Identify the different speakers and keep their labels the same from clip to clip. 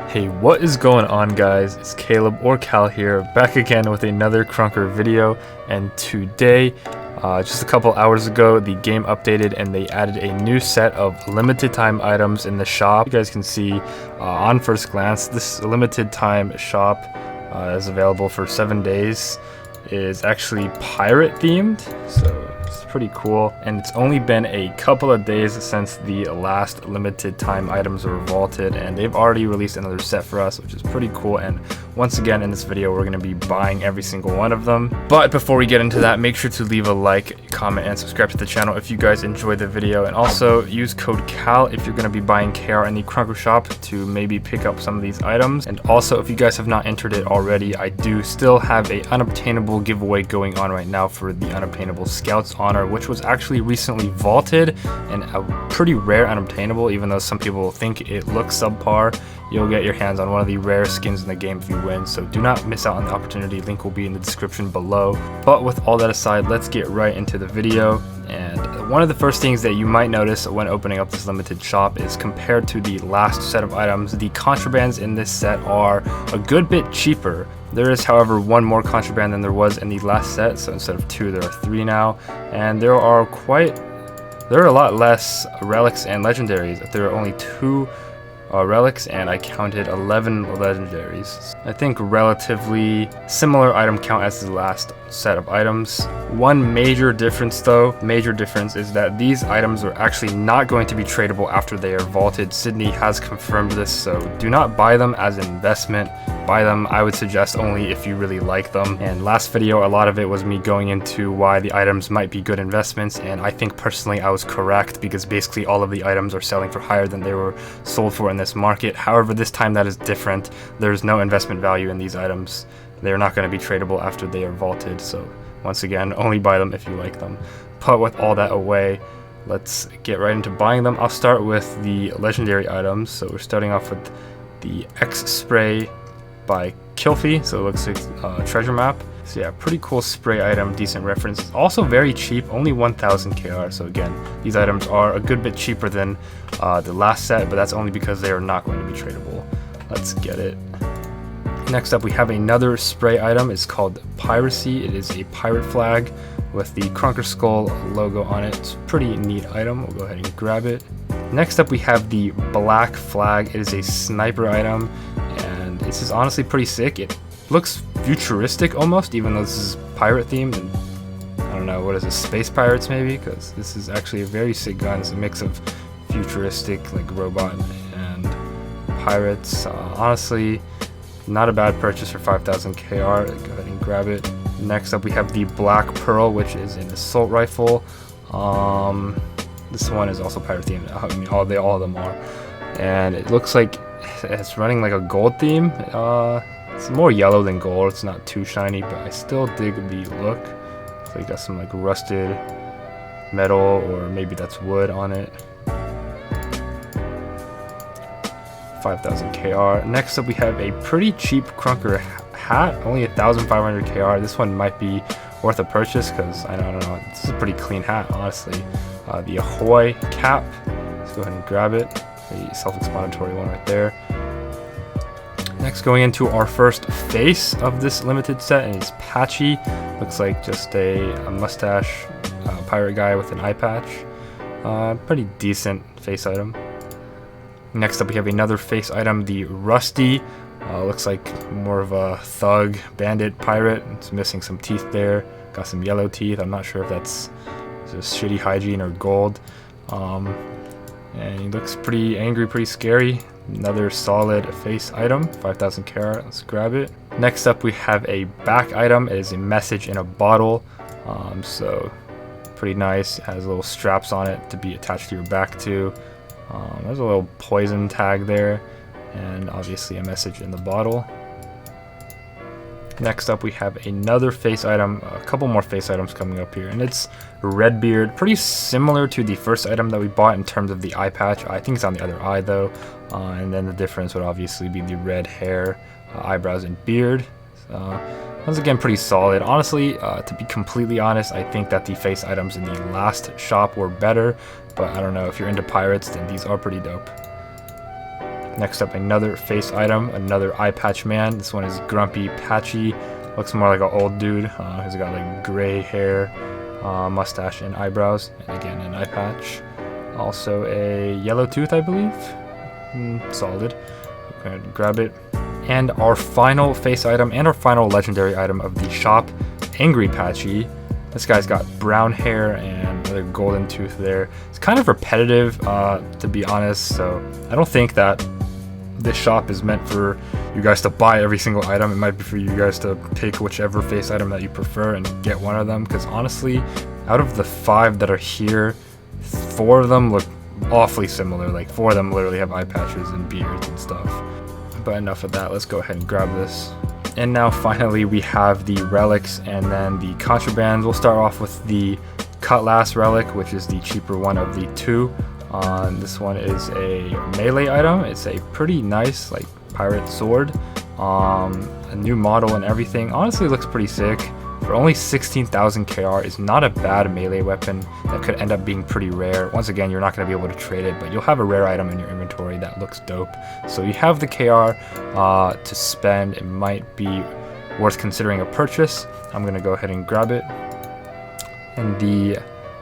Speaker 1: Hey, what is going on, guys? It's Caleb or Cal here, back again with another Krunker video. And today, just a couple hours ago, the game updated and they added a new set of limited time items in the shop. You guys can see on first glance, this limited time shop is available for 7 days. Is actually pirate themed, so it's pretty cool. And it's only been a couple of days since the last limited time items were vaulted, and they've already released another set for us, which is pretty cool. And once again, in this video, we're going to be buying every single one of them. But before we get into that, make sure to leave a like, comment, and subscribe to the channel if you guys enjoyed the video. And also use code CAL if you're going to be buying KR in the Krunker shop to maybe pick up some of these items. And also, if you guys have not entered it already, I do still have a unobtainable giveaway going on right now for the unobtainable Scout's Honor, which was actually recently vaulted and a pretty rare unobtainable. Even though some people think it looks subpar, you'll get your hands on one of the rare skins in the game if you win, so do not miss out on the opportunity. Link will be in the description below. But with all that aside, let's get right into the video. And one of the first things that you might notice when opening up this limited shop is, compared to the last set of items, the contrabands in this set are a good bit cheaper. There is, however, one more contraband than there was in the last set, so instead of 2 there are 3 now, and there are a lot less relics and legendaries. There are only 2 relics, and I counted 11 legendaries. I think relatively similar item count as the last set of items. One major difference is that these items are actually not going to be tradable after they are vaulted. Sydney has confirmed this, so do not buy them as an investment. Buy them, I would suggest, only if you really like them. And last video, a lot of it was me going into why the items might be good investments, and I think personally I was correct, because basically all of the items are selling for higher than they were sold for in this market. However, this time that is different. There's no investment value in these items. They're not going to be tradable after they are vaulted, so once again, only buy them if you like them. But with all that away, let's get right into buying them. I'll start with the legendary items. So we're starting off with the X spray by Kilfy, so it looks like a treasure map. So yeah, pretty cool spray item, decent reference. Also very cheap, only 1000 KR. So again, these items are a good bit cheaper than the last set, but that's only because they are not going to be tradable. Let's get it. Next up, we have another spray item. It's called Piracy. It is a pirate flag with the Krunker skull logo on it. It's a pretty neat item. We'll go ahead and grab it. Next up, we have the black flag. It is a sniper item, and this is honestly pretty sick. It looks futuristic almost, even though this is pirate themed. And I don't know, what is this, space pirates maybe? Because this is actually a very sick gun. It's a mix of futuristic, like robot and pirates. Honestly, not a bad purchase for 5000 KR. Go ahead and grab it. Next up, we have the Black Pearl, which is an assault rifle. This one is also pirate themed. I mean, all of them are. And it looks like it's running like a gold theme. It's more yellow than gold. It's not too shiny, but I still dig the look. So you got some like rusted metal, or maybe that's wood on it. 5000 KR. Next up, we have a pretty cheap Krunker hat, only 1500 KR. This one might be worth a purchase because I don't know, this is a pretty clean hat, honestly. The Ahoy cap. Let's go ahead and grab it. The self-explanatory one right there. Next, going into our first face of this limited set, and it's Patchy. Looks like just a mustache pirate guy with an eye patch. Pretty decent face item. Next up, we have another face item, the Rusty. Looks like more of a thug, bandit, pirate. It's missing some teeth there. Got some yellow teeth. I'm not sure if that's just shitty hygiene or gold. And he looks pretty angry, pretty scary. Another solid face item, 5000 KR. Let's grab it. Next up, we have a back item. It is a message in a bottle. So pretty nice. It has little straps on it to be attached to your back too. There's a little poison tag there, and obviously a message in the bottle. Next up, we have another face item, a couple more face items coming up here, and it's Redbeard. Pretty similar to the first item that we bought in terms of the eye patch. I think it's on the other eye though, and then the difference would obviously be the red hair, eyebrows, and beard. Once again, pretty solid. Honestly, to be completely honest, I think that the face items in the last shop were better, but I don't know, if you're into pirates, then these are pretty dope. Next up, another face item, another eye patch man. This one is Grumpy Patchy. Looks more like an old dude. He's got like gray hair, mustache, and eyebrows. And again, an eye patch. Also a yellow tooth, I believe. Solid. Go ahead and grab it. And our final face item and our final legendary item of the shop, Angry Patchy. This guy's got brown hair and another golden tooth there. It's kind of repetitive, to be honest, so I don't think that this shop is meant for you guys to buy every single item. It might be for you guys to pick whichever face item that you prefer and get one of them, because honestly, out of the 5 that are here, 4 of them look awfully similar. Like 4 of them literally have eye patches and beards and stuff. But enough of that, let's go ahead and grab this. And now finally we have the relics and then the contrabands. We'll start off with the Cutlass relic, which is the cheaper one of the 2. This one is a melee item. It's a pretty nice like pirate sword. A new model and everything. Honestly looks pretty sick. For only 16,000 KR is not a bad melee weapon that could end up being pretty rare. Once again, you're not going to be able to trade it, but you'll have a rare item in your inventory that looks dope. So you have the KR to spend. It might be worth considering a purchase. I'm going to go ahead and grab it. And the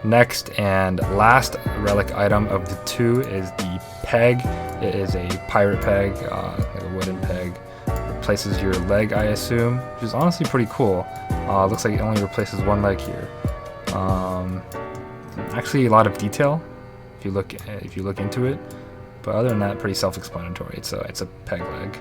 Speaker 1: next and last relic item of the 2 is the peg. It is a pirate peg, like a wooden peg. Replaces your leg, I assume, which is honestly pretty cool. Looks like it only replaces 1 leg here. Actually, a lot of detail if you look into it, but other than that, pretty self-explanatory. It's a peg leg.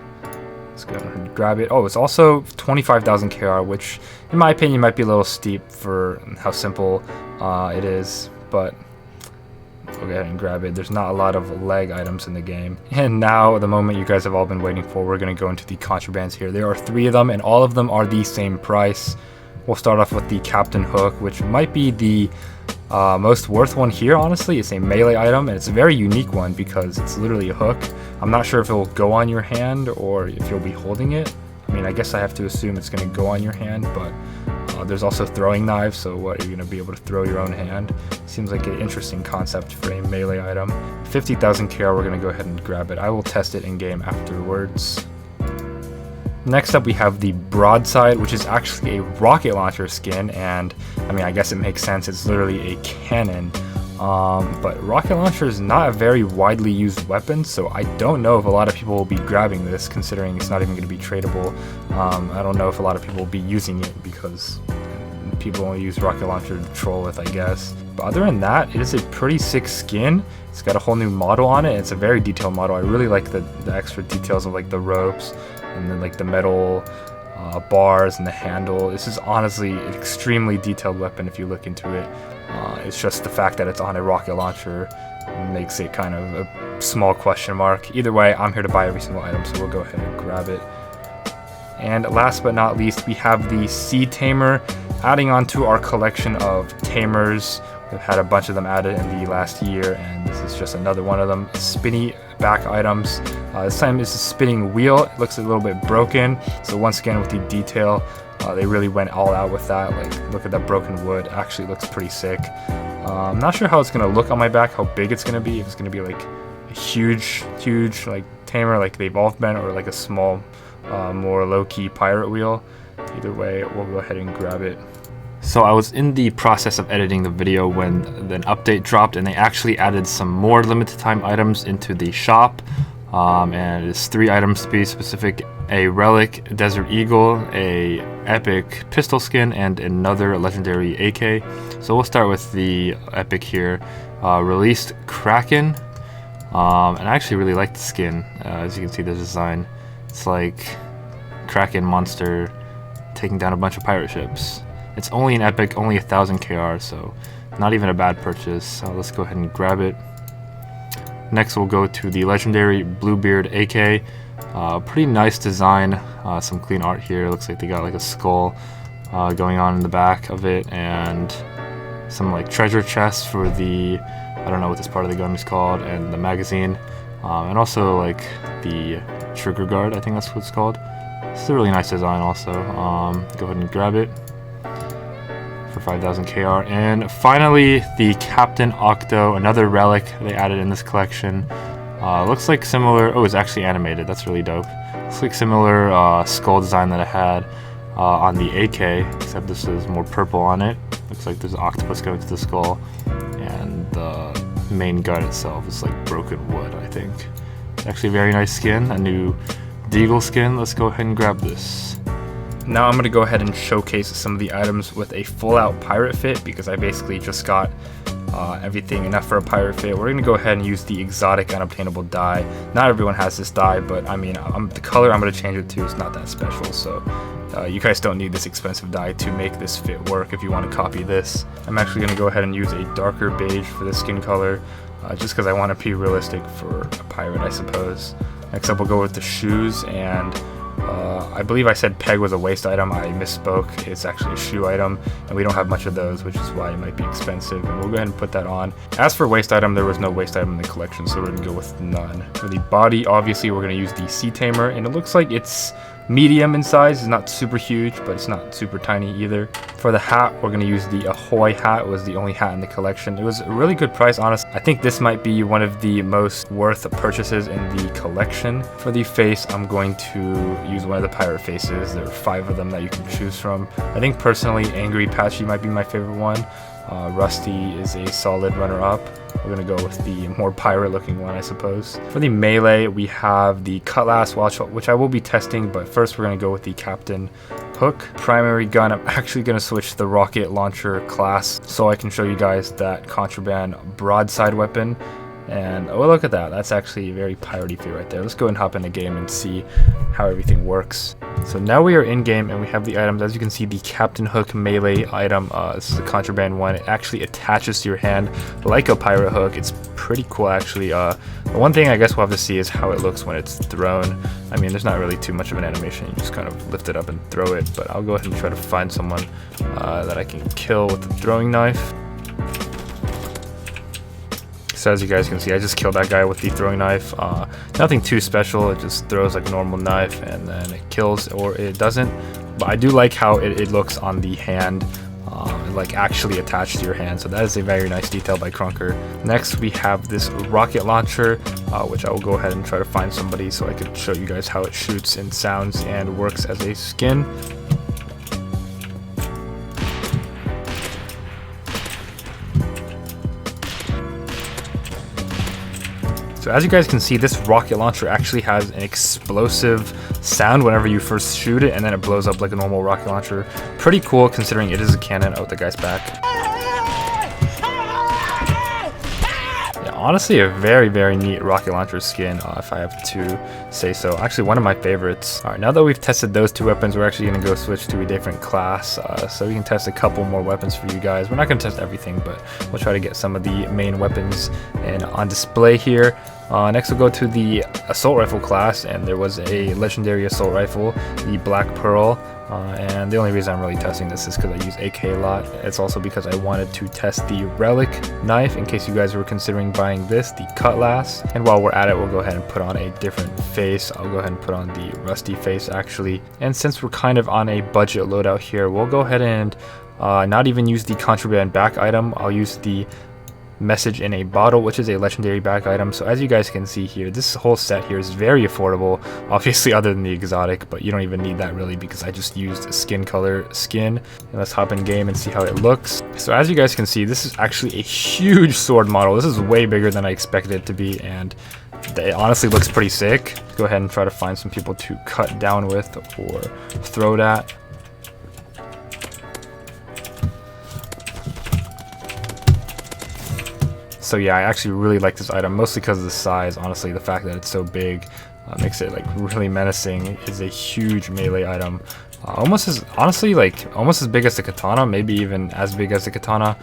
Speaker 1: Let's go ahead and grab it. Oh, it's also 25,000 KR, which in my opinion might be a little steep for how simple it is, but we'll go ahead and grab it. There's not a lot of leg items in the game. And now, the moment you guys have all been waiting for, we're going to go into the contrabands here. There are 3 of them, and all of them are the same price. We'll start off with the Captain Hook, which might be the most worth one here, honestly. It's a melee item, and it's a very unique one because it's literally a hook. I'm not sure if it will go on your hand or if you'll be holding it. I mean, I guess I have to assume it's going to go on your hand, but there's also throwing knives, so what, you're going to be able to throw your own hand? Seems like an interesting concept for a melee item. 50,000 KR, we're going to go ahead and grab it. I will test it in-game afterwards. Next up we have the Broadside, which is actually a rocket launcher skin, and I mean, I guess it makes sense, it's literally a cannon. But rocket launcher is not a very widely used weapon, so I don't know if a lot of people will be grabbing this, considering it's not even going to be tradable. I don't know if a lot of people will be using it because people only use rocket launcher to troll with, I guess. But other than that, it is a pretty sick skin. It's got a whole new model on it. It's a very detailed model. I really like the extra details of like the ropes and then like the metal bars and the handle. This is honestly an extremely detailed weapon if you look into it. It's just the fact that it's on a rocket launcher makes it kind of a small question mark. Either way, I'm here to buy every single item, so we'll go ahead and grab it. And last but not least, we have the Sea Tamer, adding on to our collection of tamers. We've had a bunch of them added in the last year, and this is just another one of them. Spinny back items. This time it's a spinning wheel. It looks a little bit broken, so once again with the detail, they really went all out with that. Like, look at that broken wood. Actually looks pretty sick. I'm not sure how it's gonna look on my back, how big it's gonna be. If it's gonna be like a huge like tamer like they've all been, or like a small, more low-key pirate wheel. Either way, we'll go ahead and grab it. So I was in the process of editing the video when an update dropped, and they actually added some more limited time items into the shop. And it's 3 items to be specific: a relic, Desert Eagle, a epic pistol skin, and another legendary AK. So we'll start with the epic here. Released Kraken, and I actually really like the skin. As you can see, the design, it's like Kraken monster taking down a bunch of pirate ships. It's only an epic, only 1,000 KR, so not even a bad purchase. Let's go ahead and grab it. Next we'll go to the legendary Bluebeard AK. Pretty nice design, some clean art here. Looks like they got like a skull going on in the back of it, and some like treasure chests for the, I don't know what this part of the gun is called, and the magazine, and also like the trigger guard, I think that's what it's called. It's a really nice design also. Go ahead and grab it for 5,000 KR. And finally, the Captain Octo, another relic they added in this collection. Looks like similar. Oh, it's actually animated. That's really dope. Looks like similar skull design that I had on the AK, except this is more purple on it. Looks like there's an octopus going to the skull, and the main gun itself is like broken wood, I think. Actually, a very nice skin, a new Deagle skin. Let's go ahead and grab this. Now I'm going to go ahead and showcase some of the items with a full-out pirate fit, because I basically just got everything enough for a pirate fit. We're going to go ahead and use the exotic unobtainable dye. Not everyone has this dye, but I mean, the color I'm going to change it to is not that special, so you guys don't need this expensive dye to make this fit work if you want to copy this. I'm actually going to go ahead and use a darker beige for this skin color, just because I want to be realistic for a pirate, I suppose. Next up, we'll go with the shoes, and I believe I said peg was a waist item. I misspoke. It's actually a shoe item, and we don't have much of those, which is why it might be expensive, and we'll go ahead and put that on. As for waist item, there was no waist item in the collection, so we're going to go with none. For the body, obviously, we're going to use the Sea Tamer, and it looks like it's medium in size. It's not super huge, but it's not super tiny either. For the hat, we're going to use the Ahoy hat. It was the only hat in the collection. It was a really good price, honestly. I think this might be one of the most worth purchases in the collection. For the face, I'm going to use one of the pirate faces. There are 5 of them that you can choose from. I think personally, Angry Patchy might be my favorite one. Rusty is a solid runner-up. We're going to go with the more pirate-looking one, I suppose. For the melee, we have the Cutlass, which I will be testing, but first we're going to go with the Captain Hook. Primary gun, I'm actually going to switch to the Rocket Launcher class so I can show you guys that contraband broadside weapon. And oh, look at that. That's actually a very piratey fit right there. Let's go and hop in the game and see how everything works. So now we are in game and we have the items. As you can see, the Captain Hook melee item, this is a contraband one. It actually attaches to your hand like a pirate hook. It's pretty cool, actually. The one thing I guess we'll have to see is how it looks when it's thrown. I mean, there's not really too much of an animation. You just kind of lift it up and throw it. But I'll go ahead and try to find someone that I can kill with the throwing knife. So as you guys can see, I just killed that guy with the throwing knife. Nothing too special, it just throws like a normal knife and then it kills or it doesn't. But I do like how it looks on the hand, like actually attached to your hand. So that is a very nice detail by Krunker. Next we have this rocket launcher, which I will go ahead and try to find somebody so I could show you guys how it shoots and sounds and works as a skin. So as you guys can see, this rocket launcher actually has an explosive sound whenever you first shoot it, and then it blows up like a normal rocket launcher. Pretty cool considering it is a cannon. Oh, the guy's back. Yeah, honestly, a very neat rocket launcher skin, if I have to say so. Actually, one of my favorites. Alright, now that we've tested those 2 weapons, we're actually going to go switch to a different class, so we can test a couple more weapons for you guys. We're not going to test everything, but we'll try to get some of the main weapons and on display here. Next we'll go to the assault rifle class, and there was a legendary assault rifle, the Black Pearl, and the only reason I'm really testing this is because I use AK a lot. It's also because I wanted to test the relic knife in case you guys were considering buying this, the Cutlass. And while we're at it, we'll go ahead and put on a different face. I'll go ahead and put on the Rusty face actually. And since we're kind of on a budget loadout here, we'll go ahead and not even use the contraband back item. I'll use the Message in a Bottle, which is a legendary back item. So as you guys can see here, this whole set here is very affordable, obviously other than the exotic, but you don't even need that really because I just used a skin color skin. And let's hop in game and see how it looks. So as you guys can see, this is actually a huge sword model. This is way bigger than I expected it to be, and it honestly looks pretty sick. Go ahead and try to find some people to cut down with or throw it at. So yeah, I actually really like this item, mostly because of the size. Honestly, the fact that it's so big makes it like really menacing. It is a huge melee item, almost as big as the katana, maybe even as big as the katana,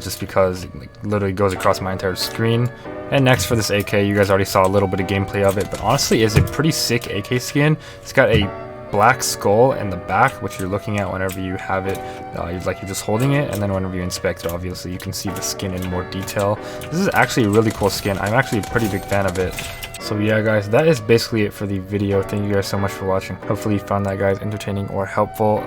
Speaker 1: just because it like, literally goes across my entire screen. And next for this AK, you guys already saw a little bit of gameplay of it, but honestly, it's a pretty sick AK skin. It's got a black skull in the back, which you're looking at whenever you have it, you're just holding it, and then whenever you inspect it, obviously you can see the skin in more detail. This is actually a really cool skin. I'm actually a pretty big fan of it. So yeah guys, that is basically it for the video. Thank you guys so much for watching. Hopefully you found that guys entertaining or helpful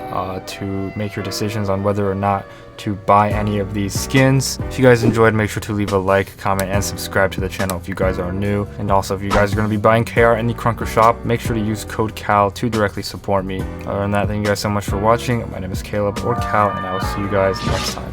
Speaker 1: to make your decisions on whether or not to buy any of these skins. If you guys enjoyed, make sure to leave a like, comment, and subscribe to the channel if you guys are new. And also if you guys are going to be buying KR in the Krunker shop, make sure to use code CAL to directly support me. Other than that, thank you guys so much for watching. My name is Caleb or Cal, and I will see you guys next time.